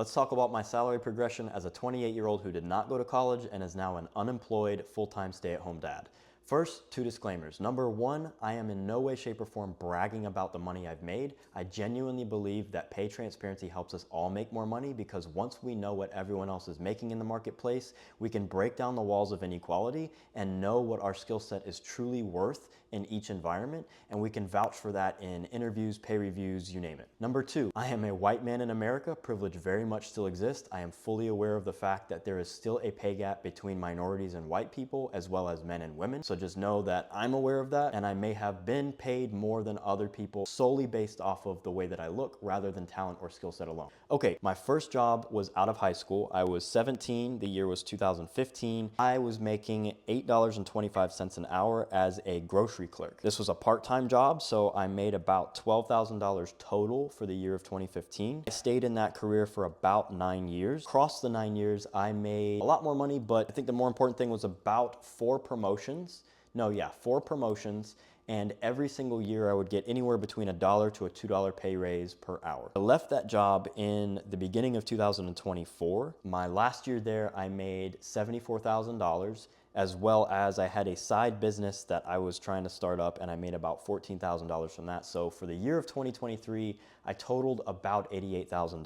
Let's talk about my salary progression as a 28-year-old who did not go to college and is now an unemployed full-time stay-at-home dad. First, two disclaimers. Number one, I am in no way, shape, or form bragging about the money I've made. I genuinely believe that pay transparency helps us all make more money, because once we know what everyone else is making in the marketplace, we can break down the walls of inequality and know what our skill set is truly worth in each environment, and we can vouch for that in interviews, pay reviews, you name it. Number two, I am a white man in America. Privilege very much still exists. I am fully aware of the fact that there is still a pay gap between minorities and white people, as well as men and women. So just know that I'm aware of that, and I may have been paid more than other people solely based off of the way that I look rather than talent or skill set alone. Okay, my first job was out of high school. I was 17, the year was 2015. I was making $8.25 an hour as a grocery clerk. This was a part-time job, so I made about $12,000 total for the year of 2015. I stayed in that career for about 9 years. Across the 9 years, I made a lot more money, but I think the more important thing was about 4 promotions. 4 promotions, and every single year I would get anywhere between $1 to a $2 pay raise per hour. I left that job in the beginning of 2024. My last year there, I made $74,000, as well as I had a side business that I was trying to start up, and I made about $14,000 from that. So for the year of 2023, I totaled about $88,000.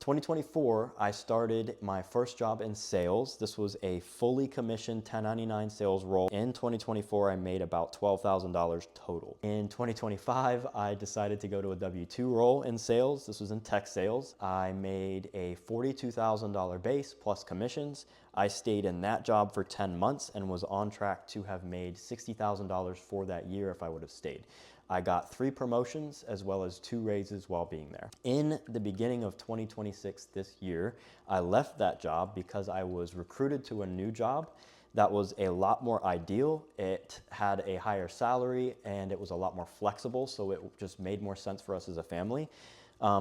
2024, I started my first job in sales. This was a fully commissioned 1099 sales role. In 2024, I made about $12,000 total. In 2025, I decided to go to a W-2 role in sales. This was in tech sales. I made a $42,000 base plus commissions. I stayed in that job for 10 months and was on track to have made $60,000 for that year if I would have stayed. I got 3 promotions as well as 2 raises while being there. In the beginning of 2026 this year, I left that job because I was recruited to a new job that was a lot more ideal. It had a higher salary and it was a lot more flexible, so it just made more sense for us as a family.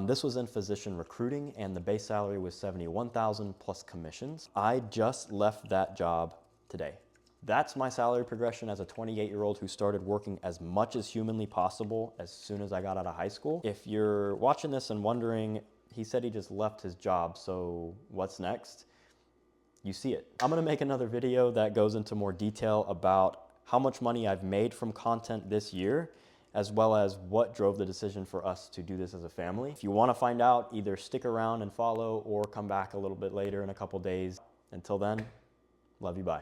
This was in physician recruiting, and the base salary was $71,000 plus commissions. I just left that job today. That's my salary progression as a 28-year-old who started working as much as humanly possible as soon as I got out of high school. If you're watching this and wondering, he said he just left his job, so what's next? You see it. I'm gonna make another video that goes into more detail about how much money I've made from content this year, as well as what drove the decision for us to do this as a family. If you wanna find out, either stick around and follow or come back a little bit later in a couple days. Until then, love you, bye.